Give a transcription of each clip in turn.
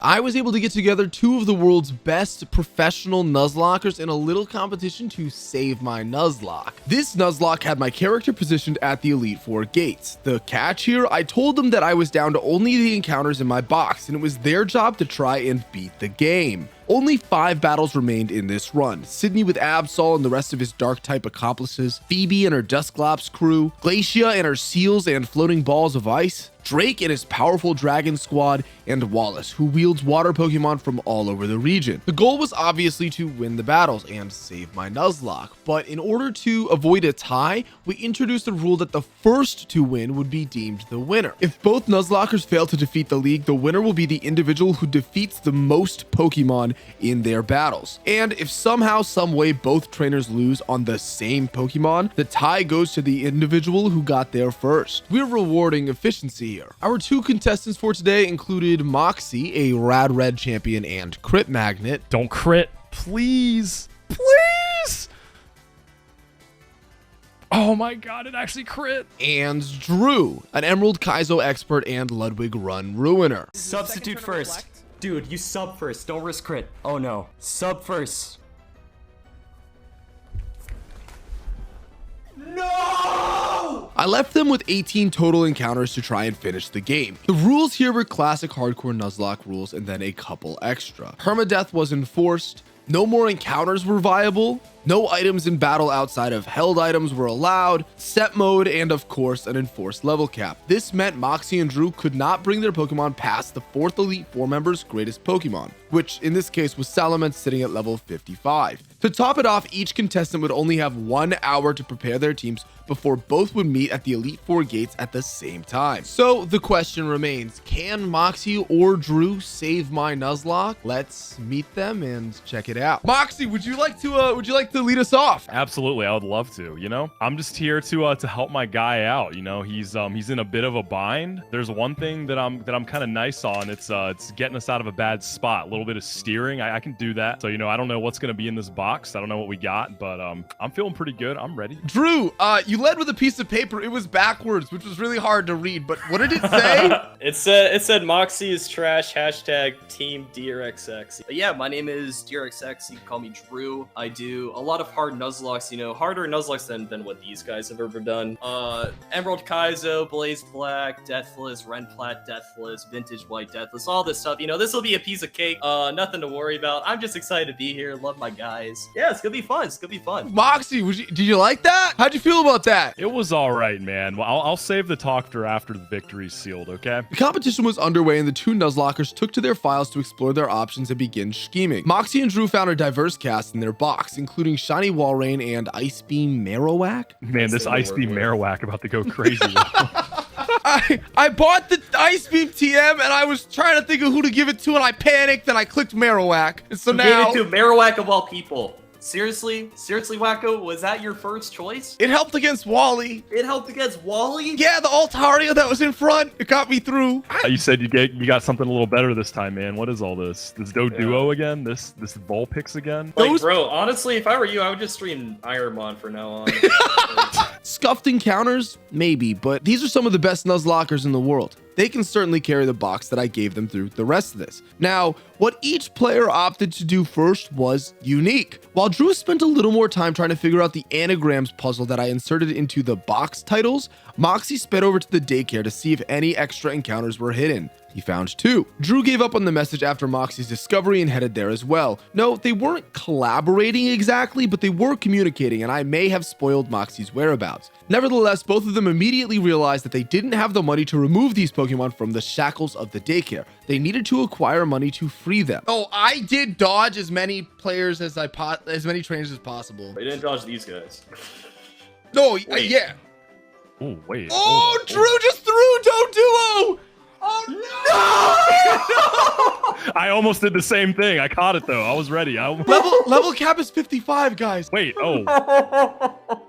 I was able to get together two of the world's best professional Nuzlockers in a little competition to save my Nuzlocke. This Nuzlocke had my character positioned at the Elite Four gates. The catch here, I told them that I was down to only the encounters in my box, and it was their job to try and beat the game. Only 5 battles remained in this run. Sydney with Absol and the rest of his dark type accomplices, Phoebe and her Dusclops crew, Glacia and her seals and floating balls of ice, Drake and his powerful dragon squad, and Wallace, who wields water Pokemon from all over the region. The goal was obviously to win the battles and save my Nuzlocke, but in order to avoid a tie, we introduced a rule that the first to win would be deemed the winner. If both Nuzlockers fail to defeat the league, the winner will be the individual who defeats the most Pokemon in their battles. And if somehow, some way both trainers lose on the same Pokemon, the tie goes to the individual who got there first. We're rewarding efficiency here. Our 2 contestants for today included Moxie, a Rad Red champion and crit magnet. Don't crit, please, please. Oh my god, it actually crit. And Drew, an Emerald Kaizo expert and Ludwig Run ruiner. Substitute first. Dude, you sub first. Don't risk crit. Oh no. Sub first. No! I left them with 18 total encounters to try and finish the game. The rules here were classic hardcore Nuzlocke rules and then a couple extra. Permadeath was enforced. No more encounters were viable. No items in battle outside of held items were allowed, set mode, and of course an enforced level cap. This meant Moxie and Drew could not bring their Pokemon past the 4th Elite Four member's greatest Pokemon, which in this case was Salamence sitting at level 55. To top it off, each contestant would only have 1 hour to prepare their teams before both would meet at the Elite Four gates at the same time. So the question remains, can Moxie or Drew save my Nuzlocke? Let's meet them and check it out. Moxie, would you like to lead us off? Absolutely, I would love to. You know, I'm just here to help my guy out. You know, he's in a bit of a bind. There's one thing that I'm kind of nice on. It's getting us out of a bad spot. A little bit of steering. I can do that. So you know, I don't know what's gonna be in this box. I don't know what we got, but I'm feeling pretty good. I'm ready. Drew, you led with a piece of paper. It was backwards, which was really hard to read. But what did it say? It said Moxie is trash. Hashtag Team DRXX. But yeah, my name is DRXX. You can call me Drew. I do a lot of hard Nuzlocks, you know, harder Nuzlocks than what these guys have ever done. Emerald Kaizo, Blaze Black, Deathless, Renplat, Deathless, Vintage White Deathless, all this stuff. You know, this will be a piece of cake. Nothing to worry about. I'm just excited to be here. Love my guys. Yeah, it's gonna be fun. It's gonna be fun. Moxie, did you like that? How'd you feel about that? It was all right, man. Well, I'll save the talk for after the victory's sealed, okay? The competition was underway and the 2 Nuzlockers took to their files to explore their options and begin scheming. Moxie and Drew found a diverse cast in their box, including Shiny Walrein and Ice Beam Marowak. Man, this Ice Beam Marowak about to go crazy. I bought the Ice Beam TM and I was trying to think of who to give it to and I panicked and I clicked Marowak. And so now... Gave it to Marowak of all people. Seriously? Seriously, Whacko? Was that your first choice? It helped against Wally. It helped against Wally? Yeah, the Altaria that was in front. It got me through. You said you got something a little better this time, man. What is all this? This Doduo again? This Vulpix again? Like, bro, honestly, if I were you, I would just stream Ironmon from now on. Scuffed encounters? Maybe, but these are some of the best Nuzlockers in the world. They can certainly carry the box that I gave them through the rest of this. Now, what each player opted to do first was unique. While Drew spent a little more time trying to figure out the anagrams puzzle that I inserted into the box titles, Moxie sped over to the daycare to see if any extra encounters were hidden. He found 2. Drew gave up on the message after Moxie's discovery and headed there as well. No, they weren't collaborating exactly, but they were communicating, and I may have spoiled Moxie's whereabouts. Nevertheless, both of them immediately realized that they didn't have the money to remove these Pokemon from the shackles of the daycare. They needed to acquire money to free them. Oh, I did dodge as many players as many trainers as possible. They didn't dodge these guys. No, yeah. Oh, wait. Oh, Drew just threw Doduo! Oh no! I almost did the same thing. I caught it though. I was ready. Level cap is 55, guys. Wait. Oh. All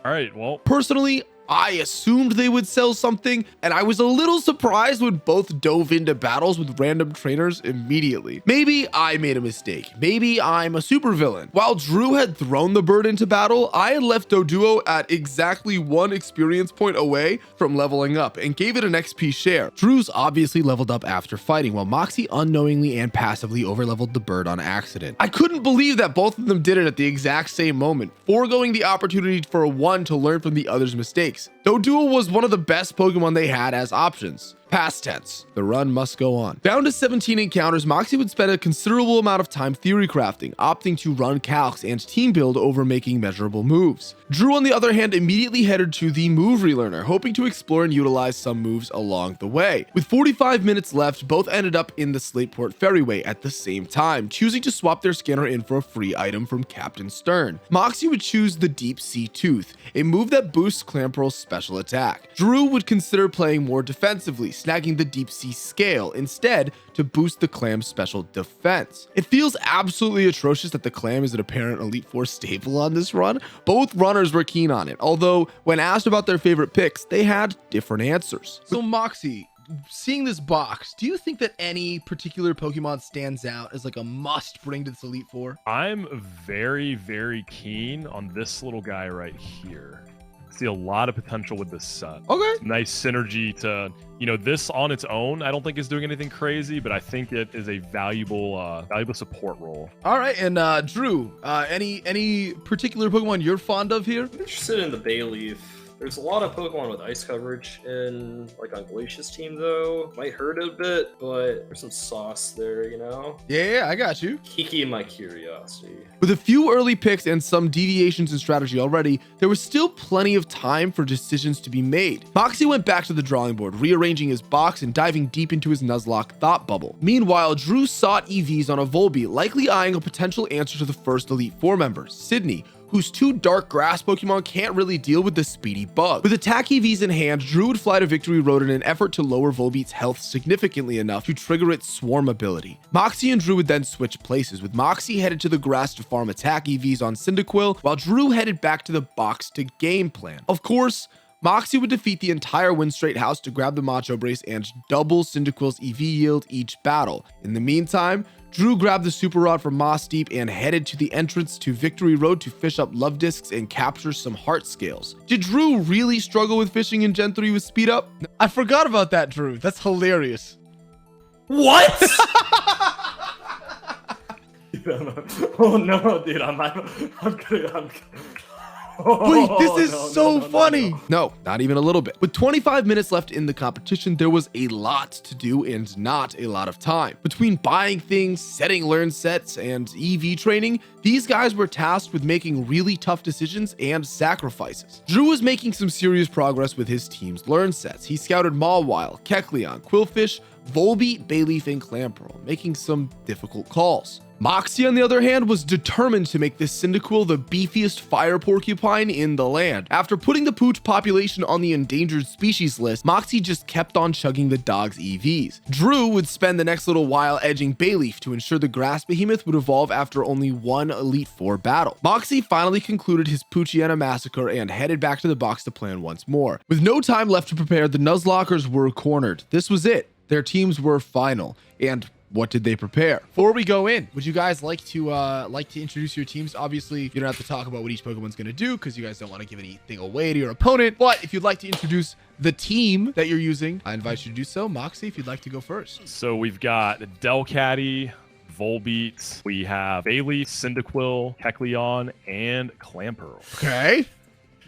right. Well, personally, I assumed they would sell something, and I was a little surprised when both dove into battles with random trainers immediately. Maybe I made a mistake. Maybe I'm a supervillain. While Drew had thrown the bird into battle, I had left Doduo at exactly 1 experience point away from leveling up and gave it an XP share. Drew's obviously leveled up after fighting, while Moxie unknowingly and passively overleveled the bird on accident. I couldn't believe that both of them did it at the exact same moment, foregoing the opportunity for one to learn from the other's mistakes. Doduo was one of the best Pokemon they had as options. Past tense, the run must go on. Down to 17 encounters, Moxie would spend a considerable amount of time theory crafting, opting to run calcs and team build over making measurable moves. Drew, on the other hand, immediately headed to the move relearner, hoping to explore and utilize some moves along the way. With 45 minutes left, both ended up in the Slateport Ferryway at the same time, choosing to swap their scanner in for a free item from Captain Stern. Moxie would choose the Deep Sea Tooth, a move that boosts Clamperl's special attack. Drew would consider playing more defensively, snagging the Deep Sea Scale instead to boost the Clam's special defense. It feels absolutely atrocious that the Clam is an apparent Elite Four staple on this run. Both runners were keen on it, although when asked about their favorite picks, they had different answers. So Moxie, seeing this box, do you think that any particular Pokemon stands out as like a must bring to this Elite Four? I'm very, very keen on this little guy right here. I see a lot of potential with this set. Okay. Nice synergy to, you know, this on its own, I don't think is doing anything crazy, but I think it is a valuable support role. All right, and Drew, any particular Pokemon you're fond of here? I'm interested in the Bayleaf. There's a lot of Pokemon with ice coverage in, like, on Glacia's team, though. Might hurt a bit, but there's some sauce there, you know? Yeah, I got you. Piquing my curiosity. With a few early picks and some deviations in strategy already, there was still plenty of time for decisions to be made. Moxie went back to the drawing board, rearranging his box and diving deep into his Nuzlocke thought bubble. Meanwhile, Drew sought EVs on a Volbeat, likely eyeing a potential answer to the first Elite Four member, Sydney, whose 2 dark grass Pokemon can't really deal with the speedy bug. With attack EVs in hand, Drew would fly to Victory Road in an effort to lower Volbeat's health significantly enough to trigger its swarm ability. Moxie and Drew would then switch places, with Moxie headed to the grass to farm attack EVs on Cyndaquil, while Drew headed back to the box to game plan. Of course, Moxie would defeat the entire Windstraight house to grab the Macho Brace and double Cyndaquil's EV yield each battle. In the meantime, Drew grabbed the Super Rod from Moss Deep and headed to the entrance to Victory Road to fish up Love Discs and capture some Heart Scales. Did Drew really struggle with fishing in Gen 3 with Speed Up? I forgot about that, Drew. That's hilarious. What? Oh no, dude, I'm Wait, this is so funny. No, not even a little bit. With 25 minutes left in the competition, there was a lot to do and not a lot of time. Between buying things, setting learn sets, and EV training, these guys were tasked with making really tough decisions and sacrifices. Drew was making some serious progress with his team's learn sets. He scouted Mawile, Kecleon, Quillfish, Volbeat, Bayleaf, and Clamperl, making some difficult calls. Moxie, on the other hand, was determined to make this Cyndaquil the beefiest fire porcupine in the land. After putting the Pooch population on the endangered species list, Moxie just kept on chugging the dog's EVs. Drew would spend the next little while edging Bayleaf to ensure the grass behemoth would evolve after only 1 Elite Four battle. Moxie finally concluded his Poochiana massacre and headed back to the box to plan once more. With no time left to prepare, the Nuzlockers were cornered. This was it. Their teams were final, and what did they prepare? Before we go in, would you guys like to introduce your teams? Obviously, you don't have to talk about what each Pokemon's going to do because you guys don't want to give anything away to your opponent. But if you'd like to introduce the team that you're using, I invite you to do so. Moxie, if you'd like to go first. So we've got Delcatty, Volbeat, we have Bayleaf, Cyndaquil, Kecleon, and Clamperl. Okay.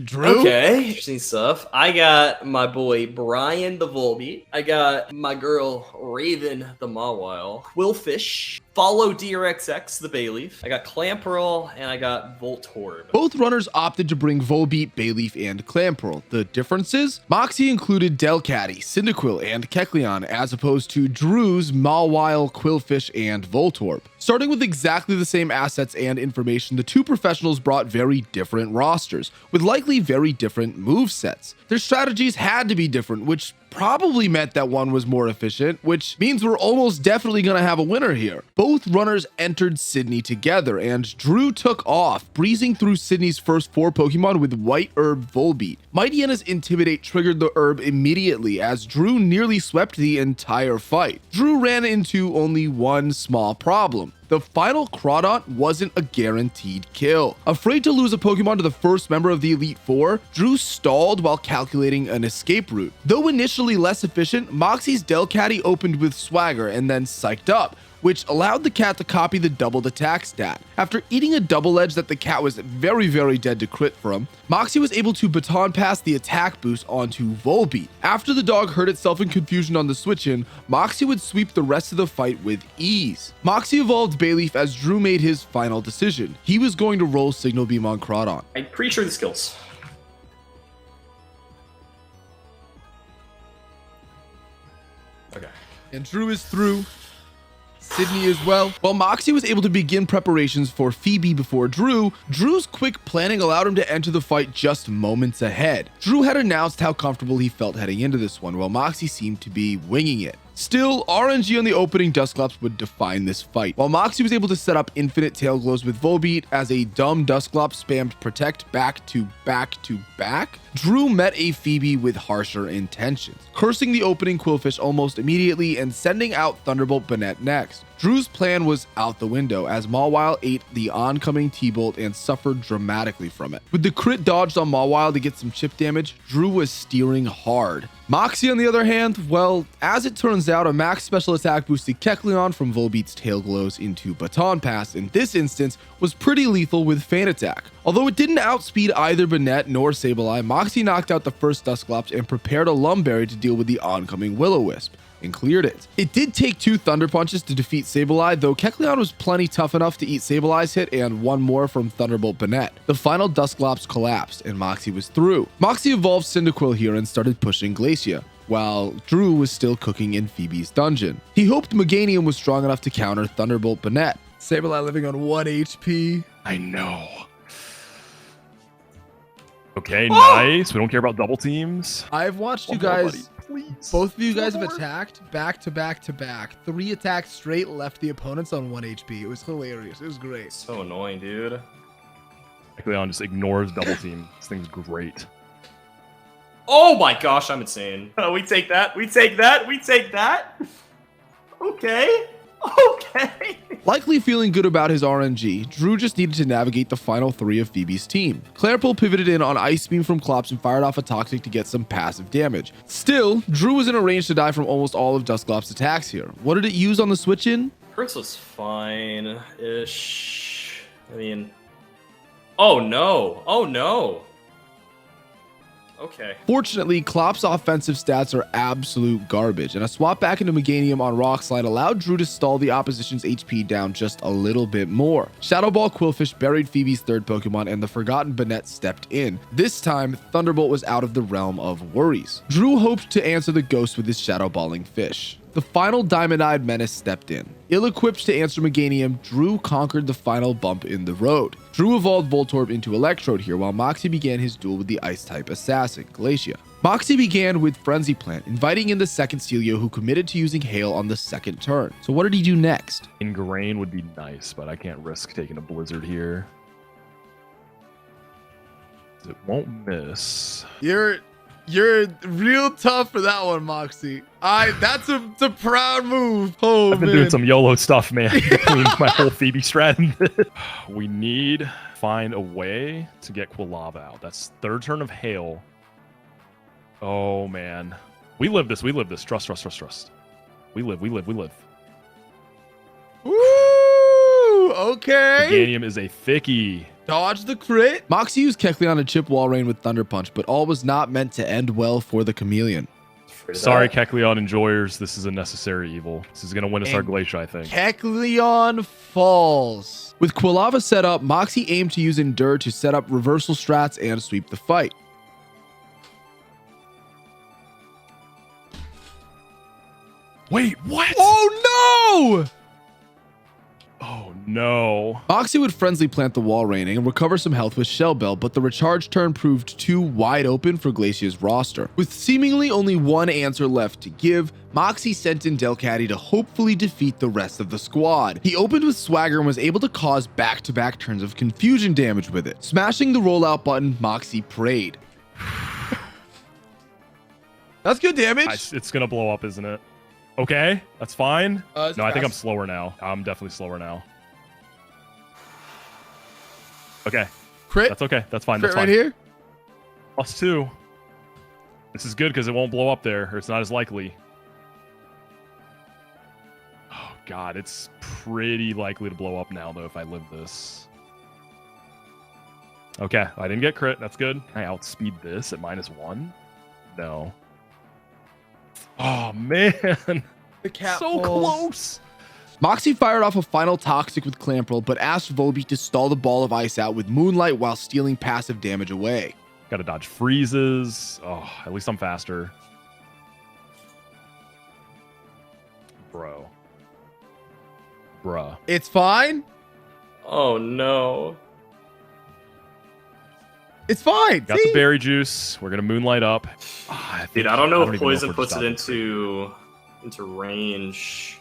Drew? Okay, interesting stuff. I got my boy Brian the Volbeat. I got my girl Raven the Mawile. Quillfish. Follow DRXX the Bayleaf. I got Clamperl and I got Voltorb. Both runners opted to bring Volbeat, Bayleaf, and Clamperl. The differences? Moxie included Delcatty, Cyndaquil, and Kecleon, as opposed to Drew's Mawile, Quillfish, and Voltorb. Starting with exactly the same assets and information, the two professionals brought very different rosters, with likely very different move sets. Their strategies had to be different, which probably meant that one was more efficient, which means we're almost definitely going to have a winner here. Both runners entered Sydney together, and Drew took off, breezing through Sydney's first 4 Pokemon with White Herb Volbeat. Mightyana's Intimidate triggered the herb immediately, as Drew nearly swept the entire fight. Drew ran into only one small problem. The final Crawdont wasn't a guaranteed kill. Afraid to lose a Pokemon to the first member of the Elite Four, Drew stalled while calculating an escape route. Though initially less efficient, Moxie's Delcatty opened with Swagger and then psyched up, which allowed the cat to copy the doubled attack stat. After eating a double edge that the cat was very dead to crit from, Moxie was able to baton pass the attack boost onto Volbeat. After the dog hurt itself in confusion on the switch-in, Moxie would sweep the rest of the fight with ease. Moxie evolved Bayleaf as Drew made his final decision. He was going to roll Signal Beam on Crawdon. I'm pretty sure the skills. Okay. And Drew is through. Sydney as well. While Moxie was able to begin preparations for Phoebe before Drew, Drew's quick planning allowed him to enter the fight just moments ahead. Drew had announced how comfortable he felt heading into this one, while Moxie seemed to be winging it. Still, RNG on the opening Dusclops would define this fight. While Moxie was able to set up infinite tail glows with Volbeat as a dumb Dusclop spammed protect back to back, Drew met a Phoebe with harsher intentions, cursing the opening Quillfish almost immediately and sending out Thunderbolt Banette next. Drew's plan was out the window as Mawile ate the oncoming T-Bolt and suffered dramatically from it. With the crit dodged on Mawile to get some chip damage, Drew was steering hard. Moxie, on the other hand, well, as it turns out, a max special attack boosted Kecleon from Volbeat's Tail Glows into Baton Pass in this instance was pretty lethal with Feint Attack. Although it didn't outspeed either Banette nor Sableye, Moxie knocked out the first Dusclops and prepared a Lumberry to deal with the oncoming Will-O-Wisp, and cleared it. It did take 2 Thunder Punches to defeat Sableye, though Kecleon was plenty tough enough to eat Sableye's hit and one more from Thunderbolt Banette. The final Dusclops collapsed, and Moxie was through. Moxie evolved Cyndaquil here and started pushing Glacia, while Drew was still cooking in Phoebe's dungeon. He hoped Meganium was strong enough to counter Thunderbolt Banette. Sableye living on 1 HP. I know. Okay, nice. We don't care about double teams. I've watched you One more, guys... buddy, please. Both of you guys have One more. attacked back to back. 3 attacks straight left the opponents on 1 HP. It was hilarious. It was great. So annoying, dude. Leon just ignores double team. This thing's great. Oh my gosh, I'm insane. We take that. We take that. We take that. Okay. Okay. Likely feeling good about his RNG, Drew just needed to navigate the final 3 of Phoebe's team. Clarapple pivoted in on Ice Beam from Clops and fired off a Toxic to get some passive damage. Still, Drew was in a range to die from almost all of Dusclops' attacks here. What did it use on the switch-in? Curse was fine-ish. I mean... Oh no. Oh no. Okay. Fortunately, Clop's offensive stats are absolute garbage, and a swap back into Meganium on Rock Slide allowed Drew to stall the opposition's HP down just a little bit more. Shadow Ball Quillfish buried Phoebe's 3rd Pokemon, and the forgotten Banette stepped in. This time, Thunderbolt was out of the realm of worries. Drew hoped to answer the ghost with his Shadow Balling fish. The final Diamond-Eyed Menace stepped in. Ill-equipped to answer Meganium, Drew conquered the final bump in the road. Drew evolved Voltorb into Electrode here, while Moxie began his duel with the Ice-type assassin, Glacia. Moxie began with Frenzy Plant, inviting in the second Celio, who committed to using Hail on the 2nd turn. So what did he do next? Ingrain would be nice, but I can't risk taking a Blizzard here. It won't miss. You're real tough for that one, Moxie. That's a proud move. Oh, I've been doing some YOLO stuff, man, between my whole Phoebe strat and this. We need to find a way to get Quilava out. That's 3rd turn of Hail. Oh, man. We live this. We live this. Trust. We live. Woo! Okay. Meganium is a thickie. Dodge the crit. Moxie used Kecleon to chip Wall Rain with Thunder Punch, but all was not meant to end well for the Chameleon. Sorry, Kecleon enjoyers. This is a necessary evil. This is going to win us our Glacia, I think. Kecleon falls. With Quilava set up, Moxie aimed to use Endure to set up reversal strats and sweep the fight. Wait, what? Oh, no! Oh, no. Moxie would frenzy plant the wall raining and recover some health with Shell Bell, but the recharge turn proved too wide open for Glacia's roster. With seemingly only one answer left to give, Moxie sent in Delcatty to hopefully defeat the rest of the squad. He opened with Swagger and was able to cause back-to-back turns of confusion damage with it. Smashing the rollout button, Moxie prayed. That's good damage. It's gonna blow up, isn't it? Okay, that's fine. No, I think fast. I'm slower now. I'm definitely slower now. Okay, Crit. that's okay. That's fine. Crit That's right fine. here. +2. This is good because it won't blow up there, or it's not as likely. Oh god, it's pretty likely to blow up now though if I live this. Okay, I didn't get crit. That's good. Can I outspeed this at -1? No. Oh man, The cat so falls. close. Moxie fired off a final Toxic with Clamperl, but asked Volbeat to stall the ball of ice out with Moonlight while stealing passive damage away. Gotta dodge freezes. Oh, at least I'm faster. Bro. Bruh. It's fine. Oh no. It's fine. Got See? the berry juice. We're gonna moonlight up. Ah, Dude, I don't know if even poison we're puts it just into range.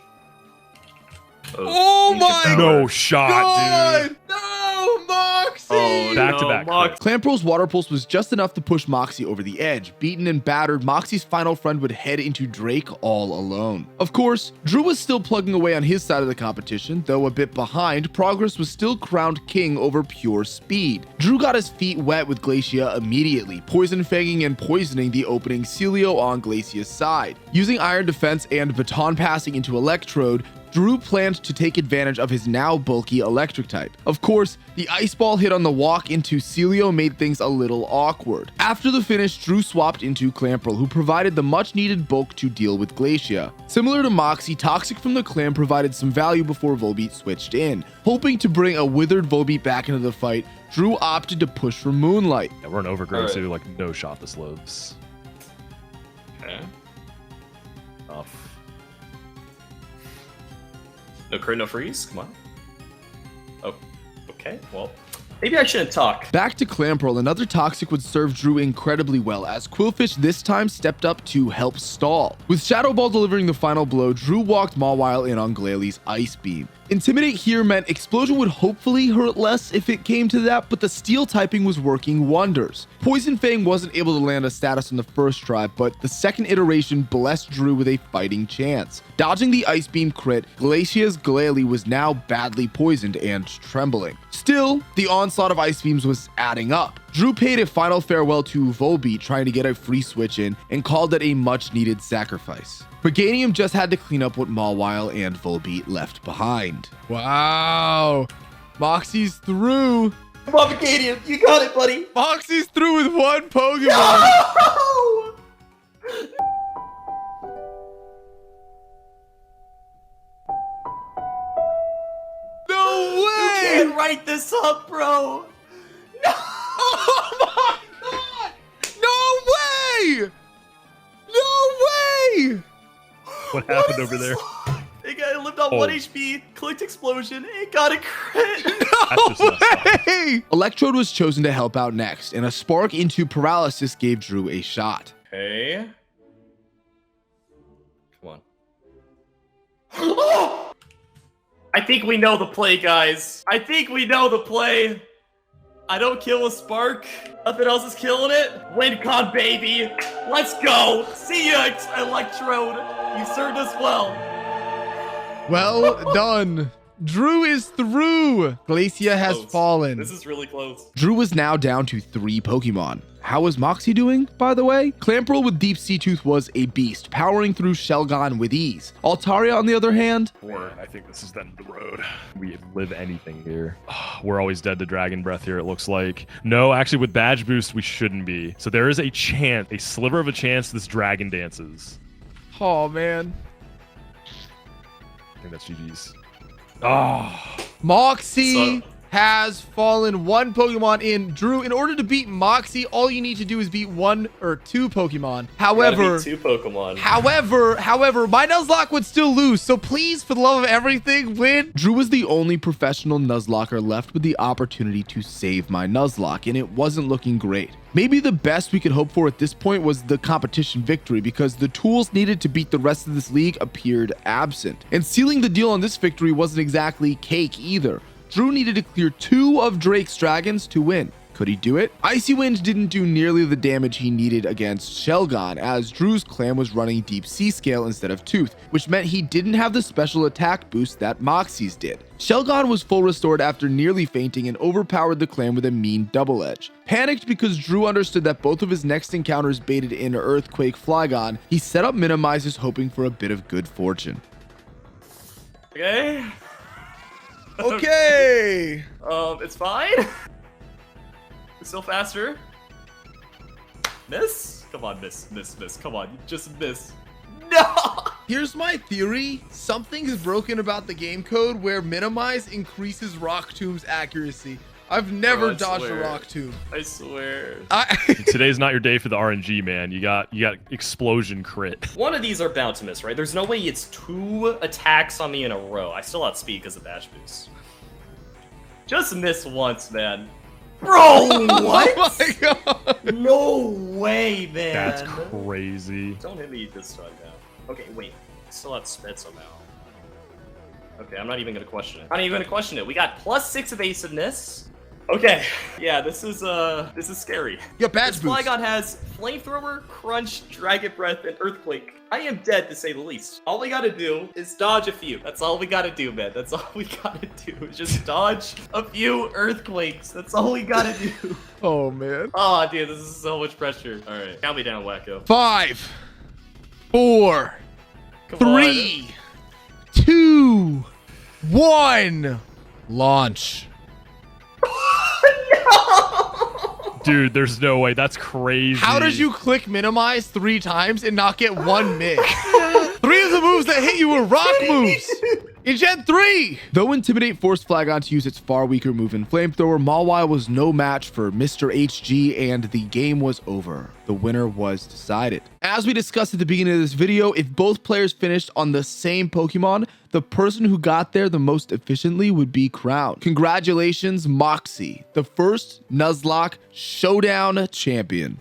Oh ancient my power. No shot, dude. God! No, Moxie! Oh, Back to no, back Mox- Clamperl's Water Pulse was just enough to push Moxie over the edge. Beaten and battered, Moxie's final friend would head into Drake all alone. Of course, Drew was still plugging away on his side of the competition, though a bit behind, Progress was still crowned king over pure speed. Drew got his feet wet with Glacia immediately, poison fanging and poisoning the opening Celio on Glacia's side. Using Iron Defense and baton passing into Electrode, Drew planned to take advantage of his now bulky electric type. Of course, the ice ball hit on the walk into Celio made things a little awkward. After the finish, Drew swapped into Clamperl, who provided the much needed bulk to deal with Glacia. Similar to Moxie, Toxic from the Clam provided some value before Volbeat switched in. Hoping to bring a withered Volbeat back into the fight, Drew opted to push for Moonlight. Yeah, we're an overgrowth, Alright. so like no shot this lives. Okay. Enough. No crit, no freeze. Come on. Oh, okay. Well, maybe I shouldn't talk. Back to Clamperl, another Toxic would serve Drew incredibly well, as Quillfish this time stepped up to help stall. With Shadow Ball delivering the final blow, Drew walked Mawile in on Glalie Ice Beam. Intimidate here meant Explosion would hopefully hurt less if it came to that, but the Steel typing was working wonders. Poison Fang wasn't able to land a status on the first try, but the second iteration blessed Drew with a fighting chance. Dodging the Ice Beam crit, Glacia's Glalie was now badly poisoned and trembling. Still, the onslaught of Ice Beams was adding up. Drew paid a final farewell to Volbeat, trying to get a free switch in, and called it a much-needed sacrifice. Briganium just had to clean up what Mawile and Volbeat left behind. Wow. Moxie's through. Come on, Briganium, you got it, buddy. Moxie's through with one Pokemon. No! No You way. can't write this up, bro. No! Oh my God. No way. No way. What happened over there? They guy lived on Oh. 1 HP, clicked explosion, and got a crit. That's just messed up. Hey. Electrode was chosen to help out next, and a spark into paralysis gave Drew a shot. Okay. Come on. I think we know the play, guys. I think we know the play. I don't kill a spark. Nothing else is killing it. WinCon, baby. Let's go. See ya, Electrode. You served us well. Well done. Drew is through. Glacia has Close. fallen. This is really close. Drew is now down to 3 Pokemon. How is Moxie doing, by the way? Clamperl with Deep Sea Tooth was a beast, powering through Shelgon with ease. Altaria, on the other hand, I think this is the end of the road. We live anything here. We're always dead to Dragon Breath here, it looks like. No, actually, with Badge Boost, we shouldn't be. So there is a chance, a sliver of a chance this Dragon dances. oh man. I think that's GG's. Oh, Moxie So- has fallen one Pokemon in. Drew, in order to beat Moxie, all you need to do is beat 1 or 2 Pokemon. However, Gotta beat 2 Pokemon. However, my Nuzlocke would still lose. So please, for the love of everything, win. Drew was the only professional Nuzlocker left with the opportunity to save my Nuzlocke, and it wasn't looking great. Maybe the best we could hope for at this point was the competition victory, because the tools needed to beat the rest of this league appeared absent. And sealing the deal on this victory wasn't exactly cake either. Drew needed to clear 2 of Drake's dragons to win. Could he do it? Icy Wind didn't do nearly the damage he needed against Shelgon, as Drew's clan was running Deep Sea Scale instead of Tooth, which meant he didn't have the special attack boost that Moxie's did. Shelgon was full restored after nearly fainting and overpowered the clan with a mean double edge. Panicked because Drew understood that both of his next encounters baited in Earthquake Flygon, he set up Minimizes hoping for a bit of good fortune. Okay. Okay. It's fine. It's still faster. Miss? Come on, miss. Come on, just miss. No! Here's my theory. Something's broken about the game code where Minimize increases Rock Tomb's accuracy. I've never I dodged swear. a Rock Tomb. I swear. Today's not your day for the RNG, man. You got explosion crit. One of these are bound to miss, right? There's no way it's 2 attacks on me in a row. I still outspeed because of dash boost. Just miss once, man. Bro, what? Oh my god. No way, man. That's crazy. Don't hit me this time now. Okay, wait. Still outsped somehow. Okay, I'm not even gonna question it. I'm not even gonna question it. We got +6 evasiveness. Okay, yeah, this is scary. Yeah, badge This boost. Flygon has Flamethrower, Crunch, Dragon Breath, and Earthquake. I am dead to say the least. All we gotta do is dodge a few. That's all we gotta do, man. That's all we gotta do. Is just dodge a few Earthquakes. That's all we gotta do. Oh man. Oh, dude, this is so much pressure. All right, count me down, Whacko. 5, 4, Come 3, 2, 1. Launch. Dude, there's no way. That's crazy. How did you click Minimize 3 times and not get 1 MIG? 3 of the moves that hit you were rock moves. In Gen 3! Though Intimidate forced Flygon to use its far weaker move in Flamethrower, Mawile was no match for Mr. HG, and the game was over. The winner was decided. As we discussed at the beginning of this video, if both players finished on the same Pokemon, the person who got there the most efficiently would be crowned. Congratulations, Moxie, the first Nuzlocke Showdown champion.